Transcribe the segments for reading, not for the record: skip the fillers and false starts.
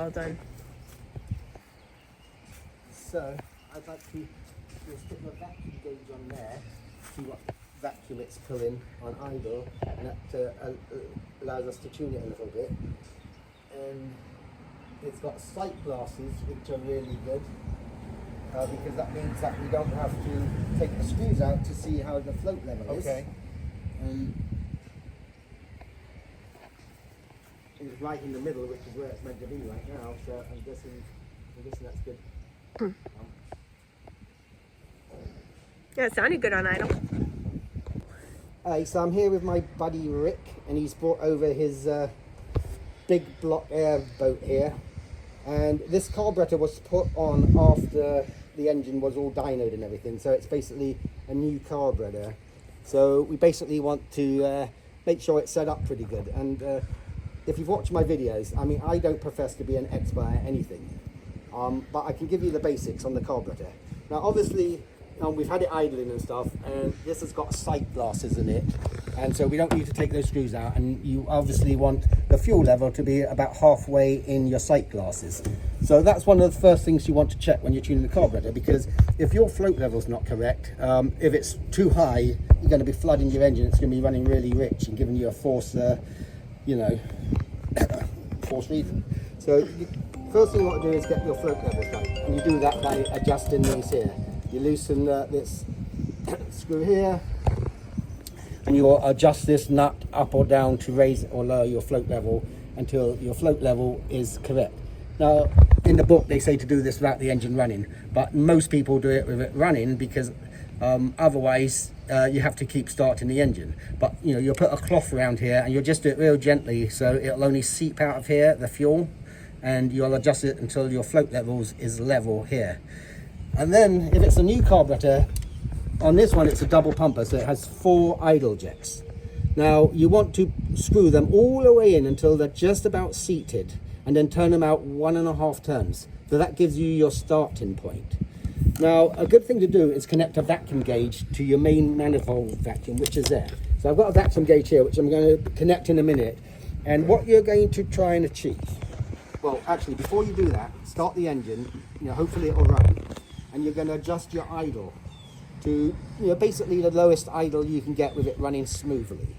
well done. So I'd like to just put my vacuum gauge on there, see what vacuum it's pulling on idle, and that allows us to tune it a little bit. And it's got sight glasses, which are really good, because that means that we don't have to take the screws out to see how the float level is. Okay. It's right in the middle, which is where it's meant to be right now. So I'm guessing that's good. Yeah, it sounded good on idle. Hey, so I'm here with my buddy Rick, and he's brought over his big block airboat here. And this carburetor was put on after the engine was all dynoed and everything, so it's basically a new carburetor. So we basically want to make sure it's set up pretty good. And if you've watched my videos, I mean, I don't profess to be an expert at anything, but I can give you the basics on the carburetor. Now, obviously, we've had it idling and stuff, and this has got sight glasses in it, and so we don't need to take those screws out. And you obviously want the fuel level to be about halfway in your sight glasses. So that's one of the first things you want to check when you're tuning the carburetor, because if your float level's not correct, if it's too high, you're going to be flooding your engine. It's going to be running really rich and giving you a force, force reading. So first thing you want to do is get your float levels right, and you do that by adjusting these here. You loosen this screw here, and you will adjust this nut up or down to raise or lower your float level until your float level is correct. Now, in the book they say to do this without the engine running, but most people do it with it running, because otherwise you have to keep starting the engine. But you'll put a cloth around here, and you'll just do it real gently, so it'll only seep out of here, the fuel, and you'll adjust it until your float levels is level here. And then if it's a new carburetor, on this one it's a double pumper, so it has 4 idle jets. Now you want to screw them all the way in until they're just about seated, and then turn them out 1.5 turns. So that gives you your starting point. Now a good thing to do is connect a vacuum gauge to your main manifold vacuum, which is there. So I've got a vacuum gauge here, which I'm going to connect in a minute. And what you're going to try and achieve, well actually before you do that, start the engine, hopefully it'll run. And you're going to adjust your idle to basically the lowest idle you can get with it running smoothly.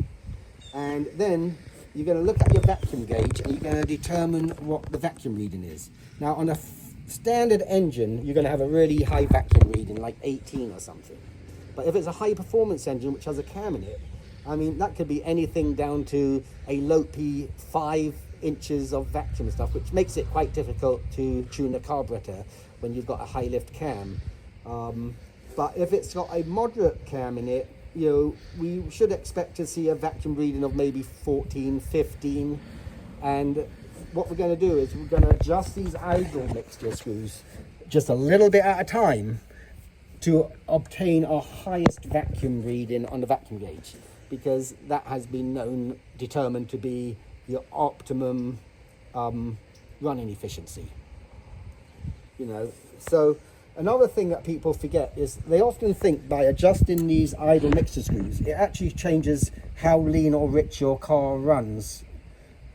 And then you're going to look at your vacuum gauge, and you're going to determine what the vacuum reading is. Now on a standard engine, you're going to have a really high vacuum reading, like 18 or something. But if it's a high performance engine which has a cam in it, I mean, that could be anything down to a Lopi 5 inches of vacuum stuff, which makes it quite difficult to tune the carburetor when you've got a high lift cam. But if it's got a moderate cam in it, we should expect to see a vacuum reading of maybe 14, 15. And what we're going to do is we're going to adjust these idle mixture screws just a little bit at a time to obtain our highest vacuum reading on the vacuum gauge, because that has been determined to be your optimum running efficiency. So another thing that people forget is they often think by adjusting these idle mixer screws, it actually changes how lean or rich your car runs,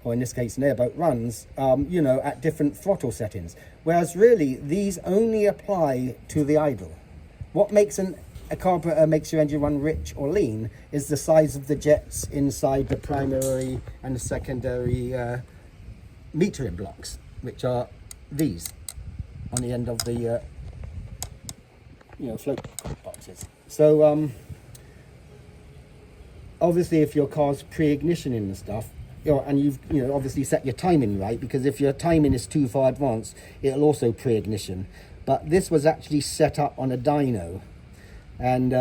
or in this case an airboat runs, at different throttle settings. Whereas really these only apply to the idle. What makes a carburetor makes your engine run rich or lean is the size of the jets inside the primary and the secondary metering blocks, which are these on the end of the float boxes. So obviously if your car's pre-ignition and stuff, and you've obviously set your timing right, because if your timing is too far advanced, it'll also pre-ignition. But this was actually set up on a dyno, and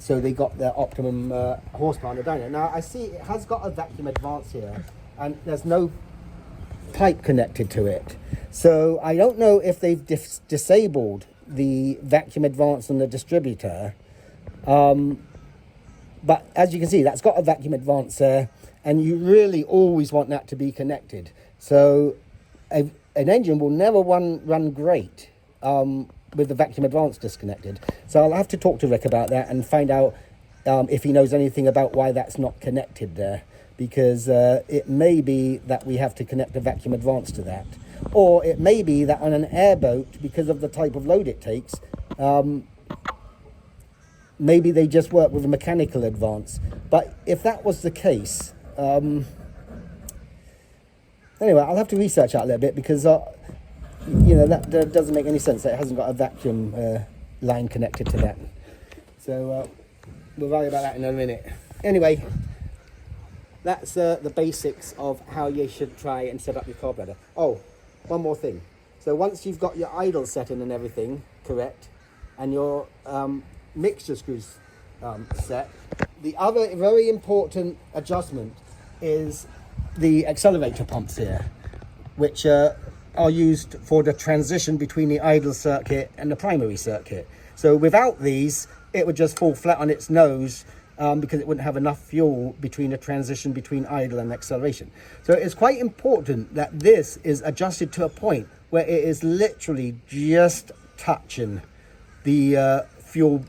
so they got their optimum horsepower on the dyno. Now I see it has got a vacuum advance here, and there's no pipe connected to it, so I don't know if they've disabled the vacuum advance on the distributor, but as you can see, that's got a vacuum advance there, and you really always want that to be connected. So an engine will never run great with the vacuum advance disconnected. So I'll have to talk to Rick about that and find out if he knows anything about why that's not connected there, because it may be that we have to connect a vacuum advance to that. Or it may be that on an airboat, because of the type of load it takes, maybe they just work with a mechanical advance. But if that was the case, anyway, I'll have to research that a little bit, because you know, that doesn't make any sense. That it hasn't got a vacuum line connected to that. So we'll worry about that in a minute. Anyway, that's the basics of how you should try and set up your carburetor. Oh, one more thing. So once you've got your idle setting and everything correct, and your mixture screws set, the other very important adjustment is the accelerator pumps here, which are used for the transition between the idle circuit and the primary circuit. So without these, it would just fall flat on its nose, because it wouldn't have enough fuel between the transition between idle and acceleration. So it's quite important that this is adjusted to a point where it is literally just touching the fuel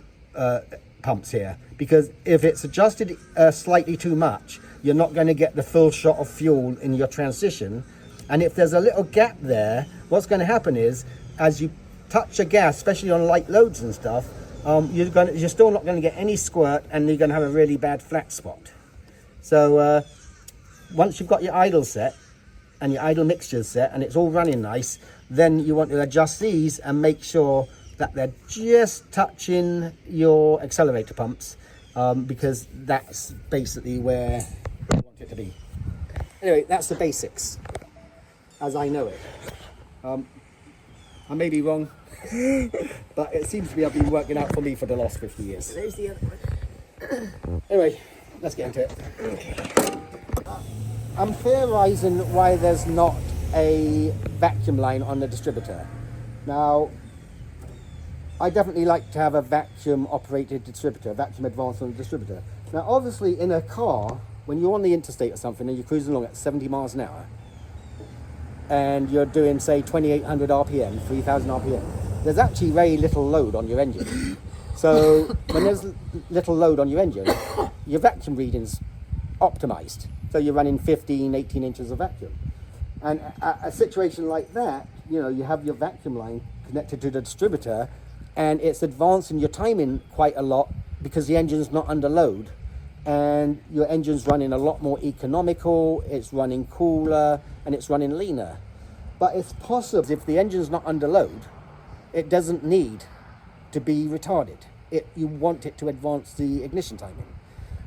pumps here, because if it's adjusted slightly too much, you're not going to get the full shot of fuel in your transition. And if there's a little gap there, what's going to happen is, as you touch a gas, especially on light loads and stuff, you're still not going to get any squirt, and you're going to have a really bad flat spot. So once you've got your idle set and your idle mixtures set and it's all running nice, then you want to adjust these and make sure that they're just touching your accelerator pumps, because that's basically where you want it to be. Anyway, that's the basics as I know it. I may be wrong, but it seems to be I've been working out for me for the last 50 years. There's the other one. Anyway, let's get into it. I'm theorizing why there's not a vacuum line on the distributor. Now, I definitely like to have a vacuum operated distributor, vacuum advance on the distributor. Now, obviously in a car, when you're on the interstate or something and you're cruising along at 70 miles an hour, and you're doing, say, 2800 RPM, 3000 RPM, there's actually very little load on your engine. So when there's little load on your engine, your vacuum reading's optimized. So you're running 15, 18 inches of vacuum. And a situation like that, you know, you have your vacuum line connected to the distributor, and it's advancing your timing quite a lot because the engine's not under load, and your engine's running a lot more economical, it's running cooler, and it's running leaner. But it's possible, if the engine's not under load, it doesn't need to be retarded. You want it to advance the ignition timing.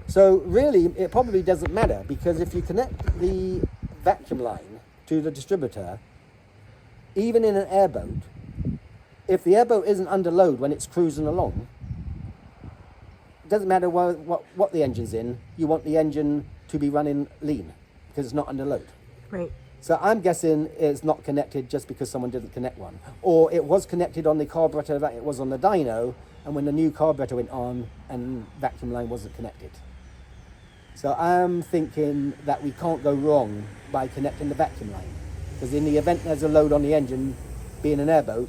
So really, it probably doesn't matter, because if you connect the vacuum line to the distributor, even in an airboat, if the airboat isn't under load when it's cruising along, it doesn't matter what the engine's in, you want the engine to be running lean because it's not under load. Right. So I'm guessing it's not connected just because someone didn't connect one. Or it was connected on the carburetor that it was on the dyno, and when the new carburetor went on and vacuum line wasn't connected. So I'm thinking that we can't go wrong by connecting the vacuum line, because in the event there's a load on the engine, being an airboat,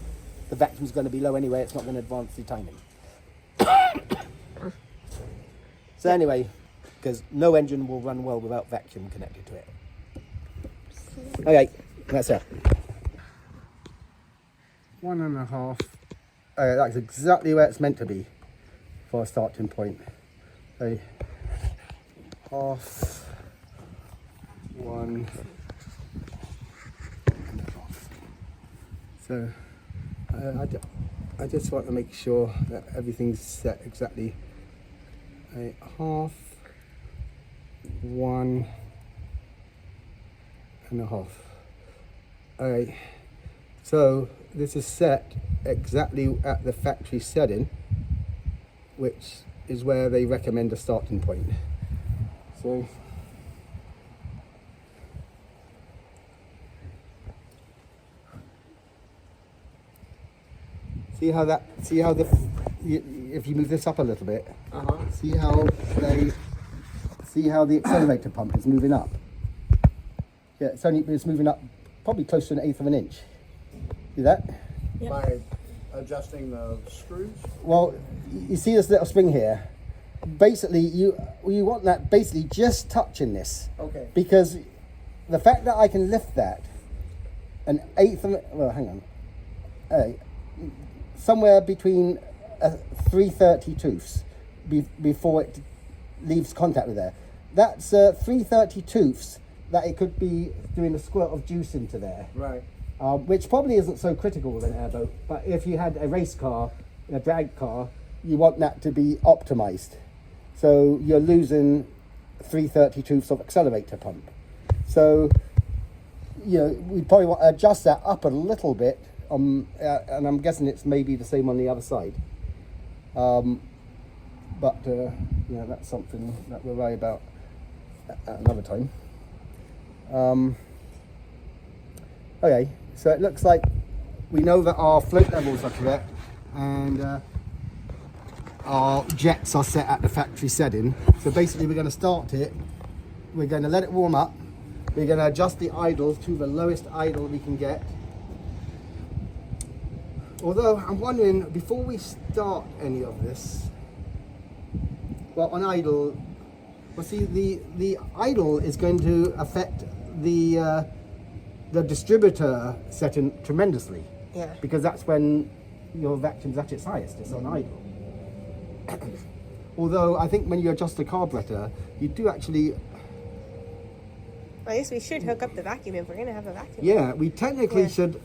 the vacuum's going to be low anyway, it's not going to advance the timing. So anyway, because no engine will run well without vacuum connected to it. Okay, that's it. 1.5. That's exactly where it's meant to be for a starting point. So, half, 1.5. So I just want to make sure that everything's set exactly. A half, 1.5. Alright, so this is set exactly at the factory setting, which is where they recommend a starting point. So see how if you move this up a little bit, see how the accelerator pump is moving up. Yeah, it's moving up probably close to 1/8 of an inch. See that? Yep. By adjusting the screws? Well, you see this little spring here? Basically, you want that basically just touching this. Okay. Because the fact that I can lift that an eighth of, well, hang on, somewhere between 3/32ths before it leaves contact with there. That's 3/32ths that it could be doing a squirt of juice into there. Right. Which probably isn't so critical with an airboat, but if you had a race car, a drag car, you want that to be optimized. So you're losing 3/32ths of accelerator pump. So, you know, we probably want to adjust that up a little bit, and I'm guessing it's maybe the same on the other side. But yeah, that's something that we'll worry about at another time. Okay, so it looks like we know that our float levels are correct, and our jets are set at the factory setting. So basically we're going to start it, we're going to let it warm up, we're going to adjust the idle to the lowest idle we can get. Although I'm wondering, before we start any of this, well, on idle, well, see, the idle is going to affect the distributor setting tremendously. Yeah. Because that's when your vacuum's at its highest, it's on idle. Although I think when you adjust the carburetor, you do actually... Well, I guess we should hook up the vacuum if we're going to have a vacuum. Yeah, we technically should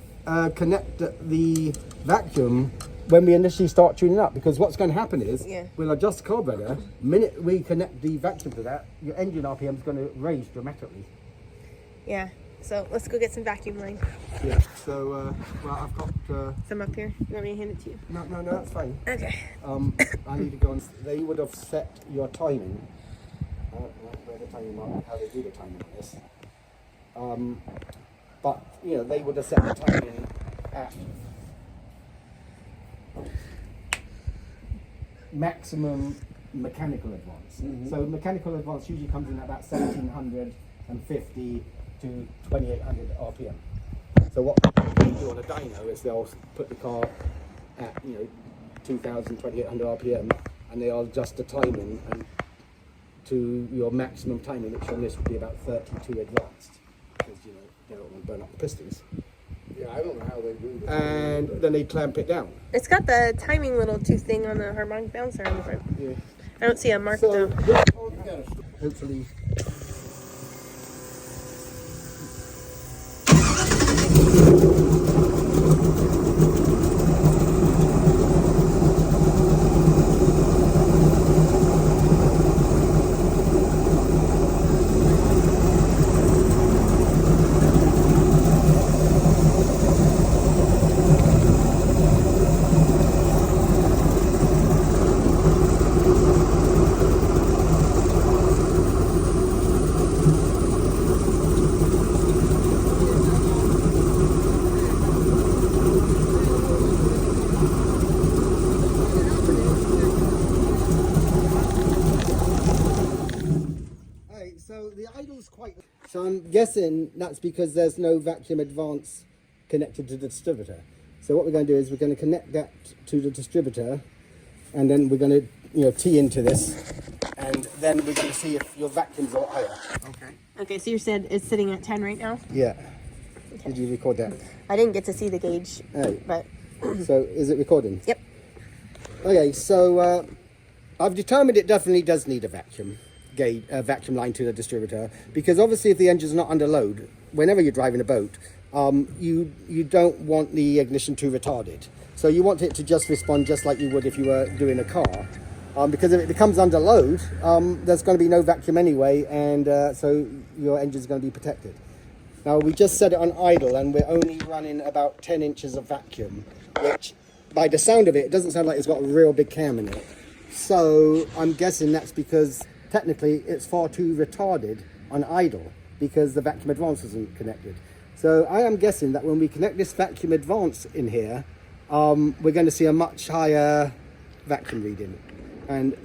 connect the vacuum when we initially start tuning up, because what's going to happen is we'll adjust the carburetor. The minute we connect the vacuum to that, your engine RPM is going to raise dramatically. Yeah, so let's go get some vacuum line. Yeah, so, well, I've got... Some up here. You want me to hand it to you? No, that's fine. Okay. I need to go and... They would have set your timing. I don't know where the timing mark, how they do the timing on this. But, you know, they would have set the timing at maximum mechanical advance. Mm-hmm. So mechanical advance usually comes in at about 1750 to 2800 RPM. So what they do on a dyno is they'll put the car at, you know, 2000, 2800 RPM, and they'll adjust the timing and to your maximum timing, which on this would be about 32 advanced, because, you know, they don't want to burn up the pistons. Yeah, I don't know how they do that. And then they clamp it down. It's got the timing little tooth thing on the harmonic bouncer on the front. Yeah. I don't see a mark So though. hopefully. So the idle's quite... So I'm guessing that's because there's no vacuum advance connected to the distributor. So what we're going to do is we're going to connect that to the distributor, and then we're going to, you know, tee into this, and then we're going to see if your vacuum's a lot higher. Okay. Okay, so you said it's sitting at 10 right now? Yeah. Okay. Did you record that? I didn't get to see the gauge, but... So is it recording? Yep. Okay, so I've determined it definitely does need a vacuum gauge, vacuum line to the distributor, because obviously if the engine's not under load, whenever you're driving a boat, you don't want the ignition too retarded. So you want it to just respond just like you would if you were doing a car. Because if it becomes under load, there's going to be no vacuum anyway, and so your engine's going to be protected. Now we just set it on idle, and we're only running about 10 inches of vacuum, which by the sound of it, it doesn't sound like it's got a real big cam in it. So I'm guessing that's because technically it's far too retarded on idle, because the vacuum advance isn't connected. So I am guessing that when we connect this vacuum advance in here, we're going to see a much higher vacuum reading. And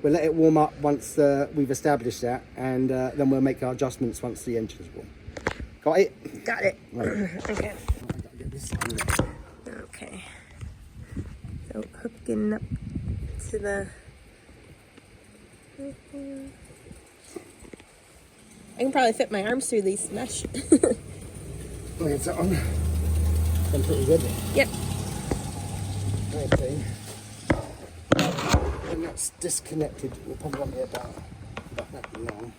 we'll let it warm up once we've established that, and then we'll make our adjustments once the engine's warm. Got it? Got it. Right. Okay. Okay. So hooking up to the... I can probably fit my arms through these mesh. Leaves that on. Done pretty good. Yep. Okay. And that's disconnected. We'll probably won't be about that long.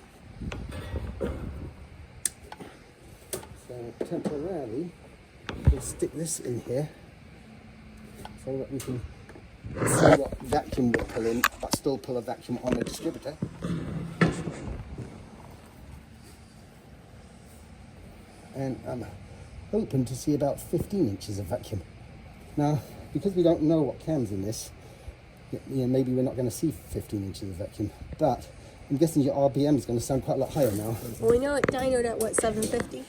So temporarily, we'll stick this in here so that we can see what vacuum we're pulling, but still pull a vacuum on the distributor. And I'm hoping to see about 15 inches of vacuum. Now, because we don't know what cam's in this, maybe we're not going to see 15 inches of vacuum, but I'm guessing your RPM is going to sound quite a lot higher now. Well, we know it dynoed at what, 750?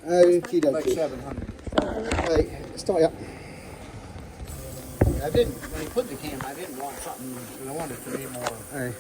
Okie Like dokie. 700. Right, start up. I didn't, when he put the cam, I didn't want something, I wanted it to be more. Hey.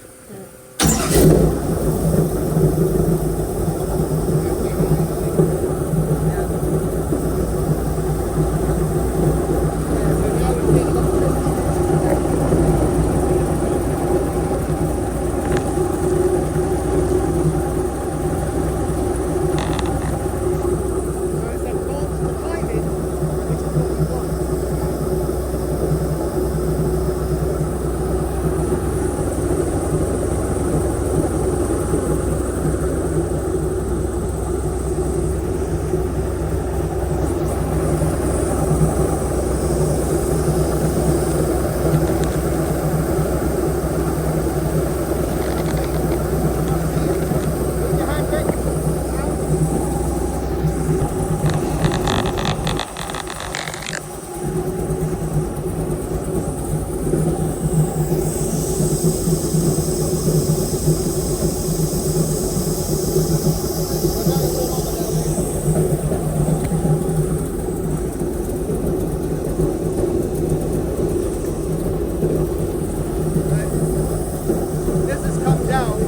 This has come down,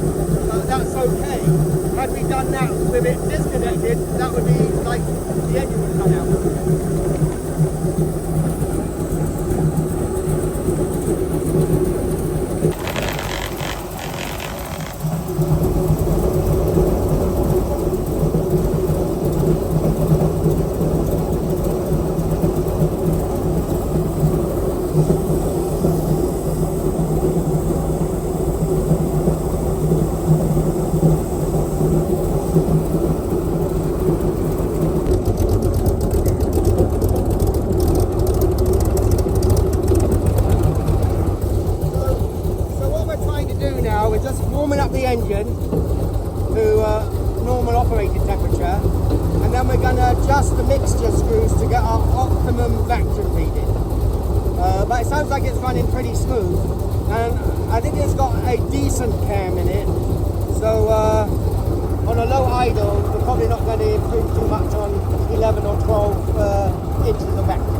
that's okay. Had we done that with it disconnected, that would be like the engine would come out. So what we're trying to do now, we're just warming up the engine to normal operating temperature, and then we're going to adjust the mixture screws to get our optimum vacuum reading. But it sounds like it's running pretty smooth, and I think it's got a decent cam in it, so on a low idle we're probably not going to improve too much on 11 or 12 inches of vacuum.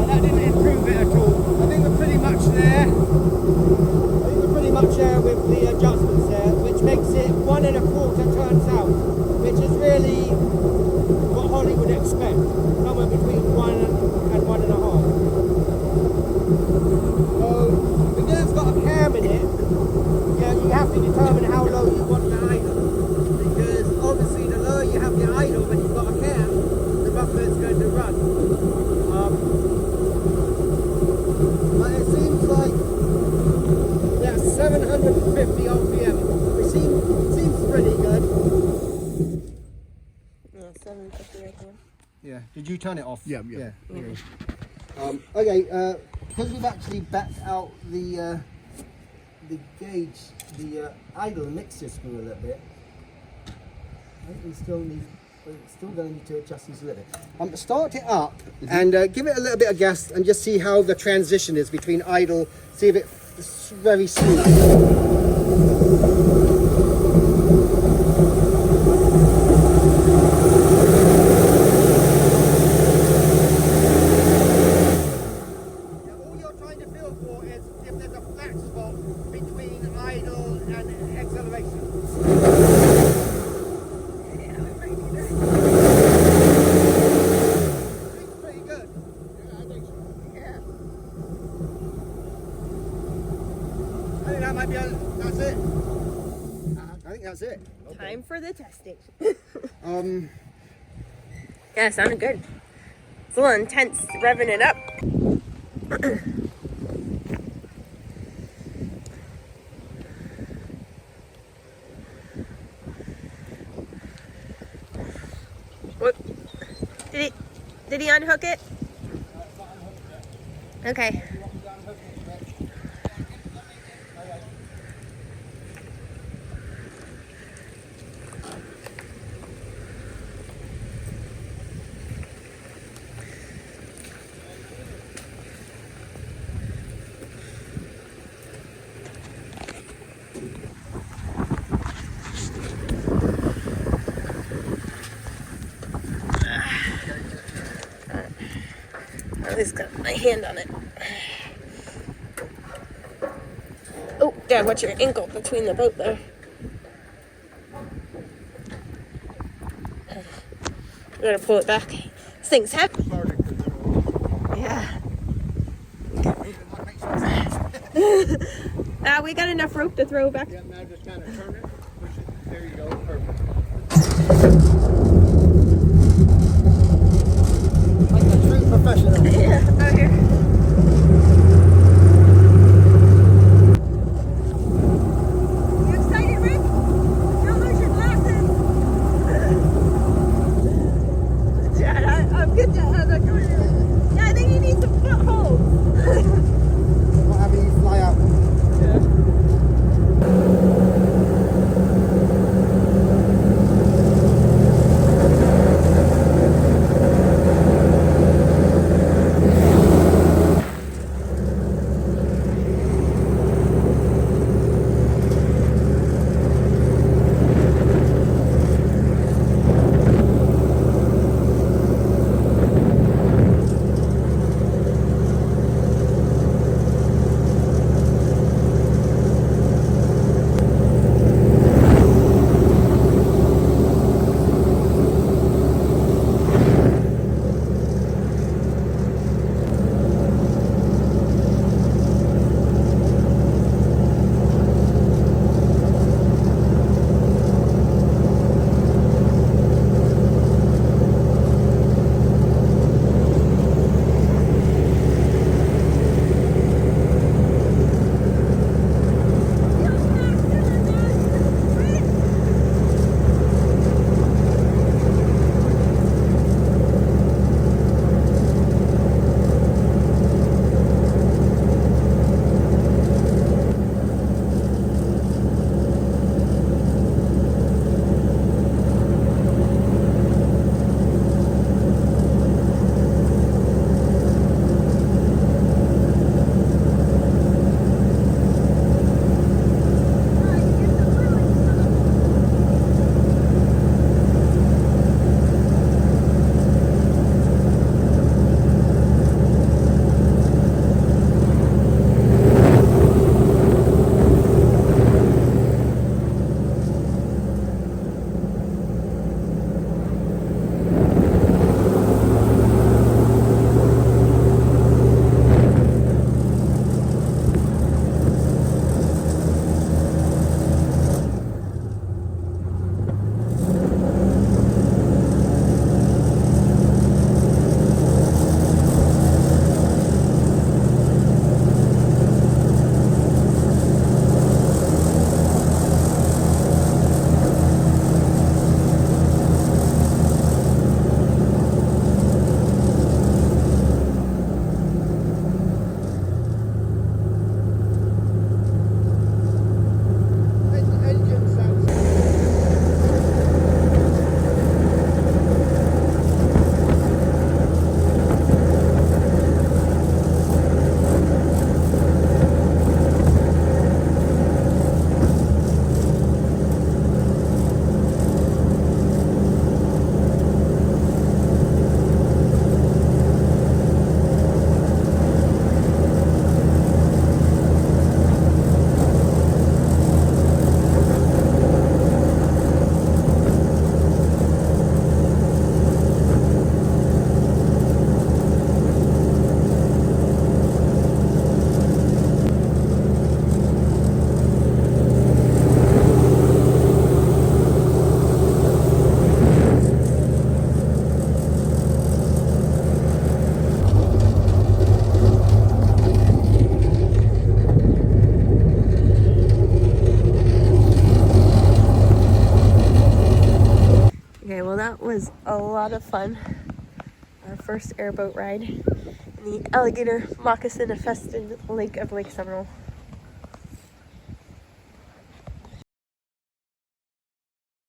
That didn't improve it at all. I think we're pretty much there. With the adjustments there, which makes it 1 1/4 turns out, which is really what Holly would expect, somewhere between 1 and 1 1/2. So, because it's got a cam in it, you have to determine how low you want the idle, because obviously the lower you have the idle when you've got a cam, the rougher it's going to run. But it seems like 750 RPM, which seems pretty good. Yeah, 750 right there. Yeah. Did you turn it off? Yeah. Okay. Because we've actually backed out the gauge, the idle mixer screw a little bit. I think we still going to need to adjust these a little bit. Start it up and give it a little bit of gas and just see how the transition is between idle. See if it's very smooth. That's it. Okay. Time for the testing. Yeah, it sounded good. It's a little intense revving it up. What? Did he unhook it? Okay. At least got my hand on it. Oh, Dad, watch your ankle between the boat there. We gotta pull it back. This thing's heavy. Yeah. We got enough rope to throw back. Yeah, now just kind of turn it, push it. There you go. Perfect. Like a true professional. Yeah, out here. You excited, Rick? Don't lose your glasses. Dad, I'm good. Yeah, I think you need some footholds. Not having you fly out. was a lot of fun. Our first airboat ride in the alligator moccasin infested lake of Lake Seminole.